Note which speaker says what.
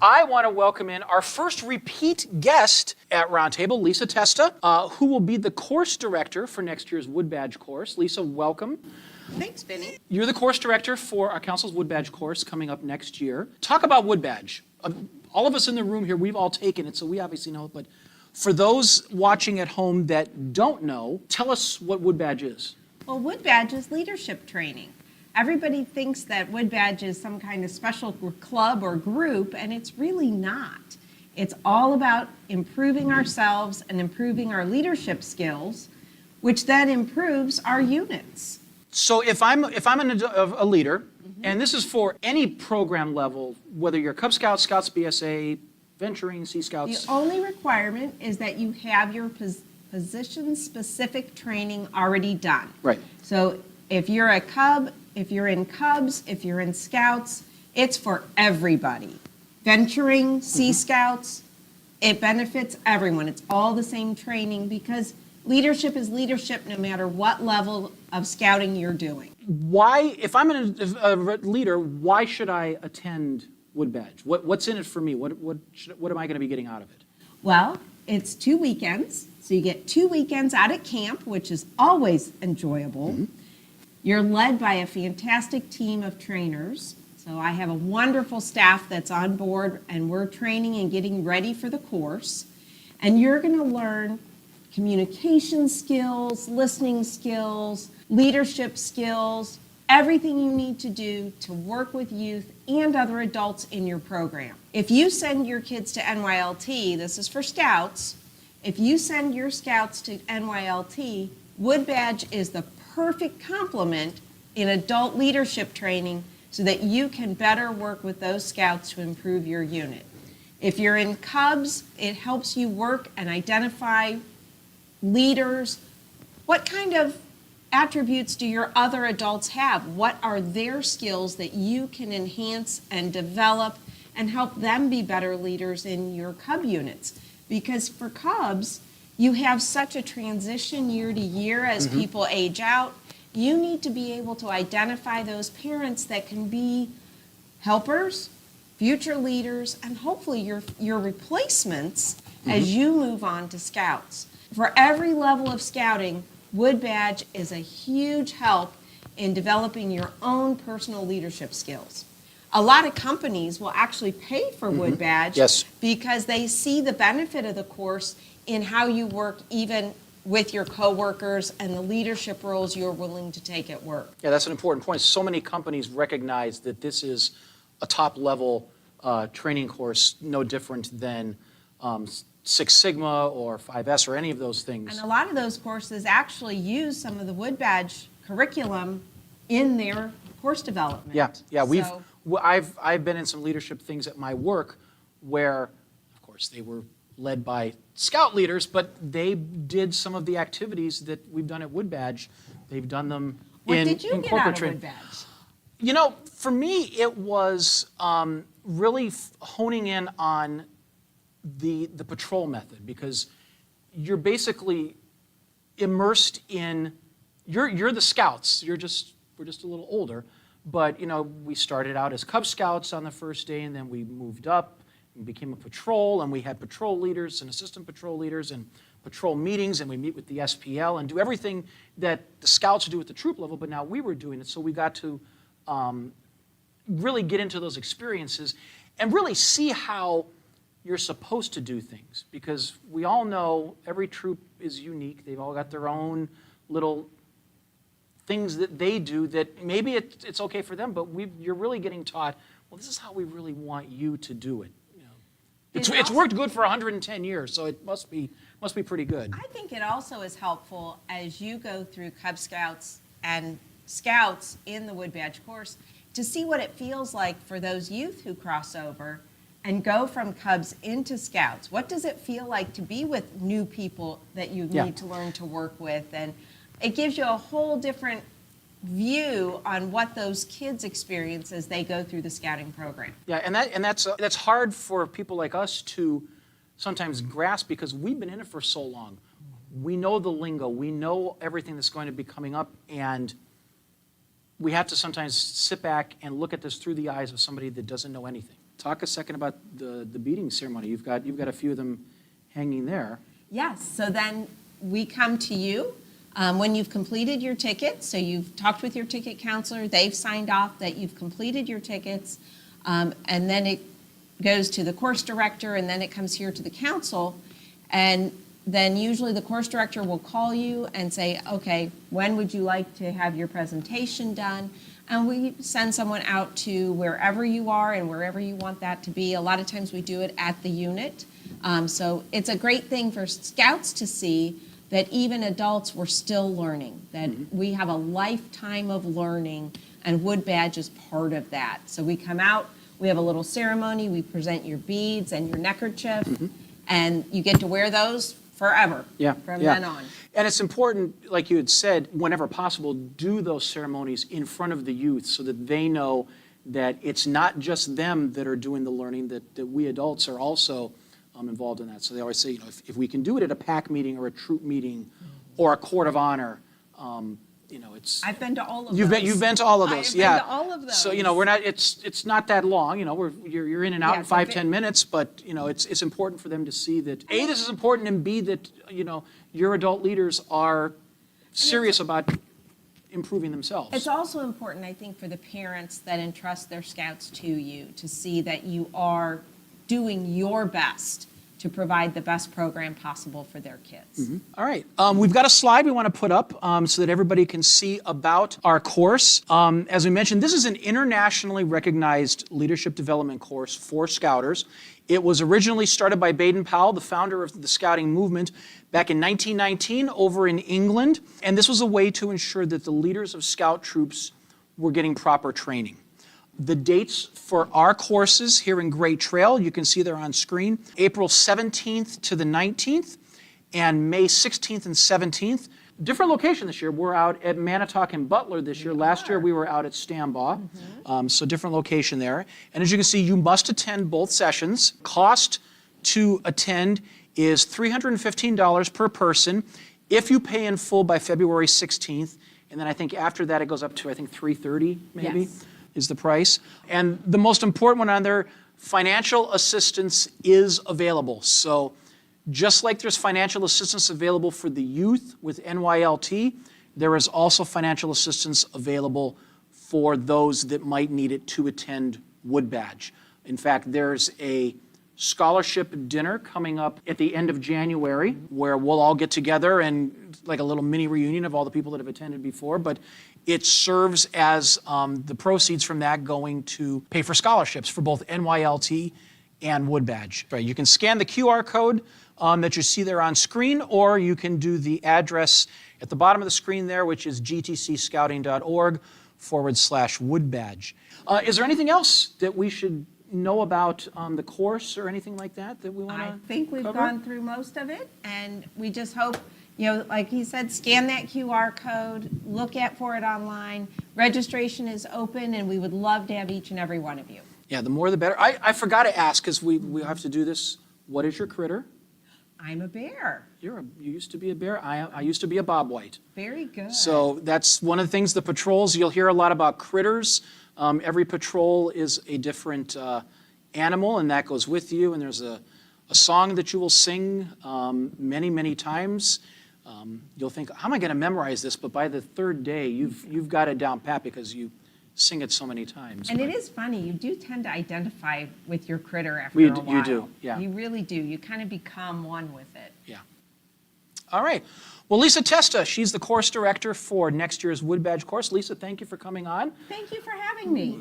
Speaker 1: I want to welcome in our first repeat guest at Roundtable, Lisa Testa, who will be the course director for next year's Wood Badge course. Lisa, welcome.
Speaker 2: Thanks, Vinnie.
Speaker 1: You're the course director for our council's Wood Badge course coming up next year. Talk about Wood Badge. All of us in the room here, we've all taken it, so we obviously know it, but for those watching at home that don't know, tell us what Wood Badge is.
Speaker 2: Well, Wood Badge is leadership training. Everybody thinks that Wood Badge is some kind of special club or group, and it's really not. It's all about improving ourselves and improving our leadership skills, which then improves our units.
Speaker 1: So if I'm a leader, and this is for any program level, whether you're Cub Scouts, Scouts BSA, Venturing, Sea Scouts.
Speaker 2: The only requirement is that you have your position-specific training already done.
Speaker 1: Right.
Speaker 2: So if you're a Cub, if you're in Cubs, if you're in Scouts, it's for everybody. Venturing, Sea Scouts, it benefits everyone. It's all the same training because leadership is leadership no matter what level of scouting you're doing.
Speaker 1: Why, if I'm a leader, why should I attend Wood Badge? What's in it for me? What am I going to be getting out of it?
Speaker 2: Well, it's 2 weekends. So you get 2 weekends out at camp, which is always enjoyable. You're led by a fantastic team of trainers. So I have a wonderful staff that's on board, and we're training and getting ready for the course. And you're going to learn communication skills, listening skills, leadership skills, everything you need to do to work with youth and other adults in your program. If you send your kids to NYLT, this is for Scouts, if you send your Scouts to NYLT, Wood Badge is the perfect complement in adult leadership training so that you can better work with those Scouts to improve your unit. If you're in Cubs, it helps you work and identify leaders. What kind of attributes do your other adults have? What are their skills that you can enhance and develop and help them be better leaders in your Cub units? Because for Cubs, you have such a transition year to year as people age out. You need to be able to identify those parents that can be helpers, future leaders, and hopefully your replacements as you move on to Scouts. For every level of scouting, Wood Badge is a huge help in developing your own personal leadership skills. A lot of companies will actually pay for Wood Badge because they see the benefit of the course in how you work even with your coworkers and the leadership roles you're willing to take at work.
Speaker 1: Yeah, that's an important point. So many companies recognize that this is a top-level training course, no different than Six Sigma or 5S or any of those things.
Speaker 2: And a lot of those courses actually use some of the Wood Badge curriculum in their course development.
Speaker 1: Yeah. I've been in some leadership things at my work where, of course, they were led by Scout leaders, but they did some of the activities that we've done at Wood Badge. They've done them in corporate training.
Speaker 2: What did you get out of Wood Badge?
Speaker 1: You know, for me, it was really honing in on the patrol method, because you're basically immersed in, you're the Scouts. We're just a little older, but you know, we started out as Cub Scouts on the first day, and then we moved up and became a patrol, and we had patrol leaders and assistant patrol leaders and patrol meetings, and we meet with the SPL and do everything that the Scouts do at the troop level, but now we were doing it, so we got to really get into those experiences and really see how you're supposed to do things, because we all know every troop is unique. They've all got their own little things that they do that maybe it's okay for them, but you're really getting taught, well, this is how we really want you to do it. You know, it's worked good for 110 years, so it must be pretty good.
Speaker 2: I think it also is helpful as you go through Cub Scouts and Scouts in the Wood Badge course to see what it feels like for those youth who cross over and go from Cubs into Scouts. What does it feel like to be with new people that you need to learn to work with? And it gives you a whole different view on what those kids experience as they go through the scouting program.
Speaker 1: Yeah, and that's hard for people like us to sometimes grasp, because we've been in it for so long. We know the lingo, we know everything that's going to be coming up, and we have to sometimes sit back and look at this through the eyes of somebody that doesn't know anything. talk a second about the beading ceremony. You've got a few of them hanging there.
Speaker 2: Yes, so then we come to you when you've completed your tickets. So you've talked with your ticket counselor, they've signed off that you've completed your tickets, and then it goes to the course director, and then it comes here to the council. And then usually the course director will call you and say, okay, when would you like to have your presentation done? And we send someone out to wherever you are and wherever you want that to be. A lot of times we do it at the unit. So it's a great thing for Scouts to see that even adults were still learning, that we have a lifetime of learning, and Wood Badge is part of that. So we come out, we have a little ceremony, we present your beads and your neckerchief, and you get to wear those forever from then on.
Speaker 1: And it's important, like you had said, whenever possible, do those ceremonies in front of the youth so that they know that it's not just them that are doing the learning, that we adults are also involved in that. So they always say, if we can do it at a PAC meeting or a troop meeting or a court of honor, it's.
Speaker 2: I've been to all of
Speaker 1: You've
Speaker 2: those.
Speaker 1: been to all of those,
Speaker 2: I've been to all of those.
Speaker 1: So we're not. It's not that long. You're in and out in 5-10 minutes, but it's important for them to see that A, this is important, and B, that your adult leaders are serious about improving themselves.
Speaker 2: It's also important, I think, for the parents that entrust their Scouts to you to see that you are doing your best to provide the best program possible for their kids.
Speaker 1: All right. We've got a slide we want to put up so that everybody can see about our course. As we mentioned, this is an internationally recognized leadership development course for Scouters. It was originally started by Baden Powell, the founder of the Scouting movement, back in 1919 over in England. And this was a way to ensure that the leaders of Scout troops were getting proper training. The dates for our courses here in Great Trail, you can see they're on screen, April 17th to the 19th and May 16th and 17th. Different location this year. We're out at Manatoc and Butler this year. Last year we were out at Stambaugh, so different location there. And as you can see, you must attend both sessions. Cost to attend is $315 per person if you pay in full by February 16th. And then I think after that it goes up to, $330 maybe.
Speaker 2: Yes.
Speaker 1: Is the price. And the most important one on there, financial assistance is available. So just like there's financial assistance available for the youth with NYLT, there is also financial assistance available for those that might need it to attend Wood Badge. In fact, there's a scholarship dinner coming up at the end of January where we'll all get together and like a little mini reunion of all the people that have attended before, but it serves as the proceeds from that going to pay for scholarships for both NYLT and Wood Badge. Right, you can scan the QR code that you see there on screen, or you can do the address at the bottom of the screen there, which is gtcscouting.org/Wood Badge. Is there anything else that we should know about the course or anything like that we want to
Speaker 2: I think we've
Speaker 1: cover?
Speaker 2: gone through most of it, and we just hope, like he said, scan that QR code, look for it online. Registration is open, and we would love to have each and every one of you.
Speaker 1: Yeah, the more the better. I forgot to ask, because we have to do this. What is your critter?
Speaker 2: I'm a bear.
Speaker 1: You used to be a bear. I used to be a bobwhite.
Speaker 2: Very good.
Speaker 1: So that's one of the things, the patrols, you'll hear a lot about critters. Every patrol is a different animal, and that goes with you. And there's a song that you will sing many, many times. You'll think, how am I going to memorize this? But by the third day, you've got it down pat because you sing it so many times.
Speaker 2: And it is funny, you do tend to identify with your critter after
Speaker 1: You
Speaker 2: a while.
Speaker 1: you do, yeah.
Speaker 2: You really do. You kind of become one with it.
Speaker 1: Yeah. All right. Well, Lisa Testa, she's the course director for next year's Wood Badge course. Lisa, thank you for coming on.
Speaker 2: Thank you for having me.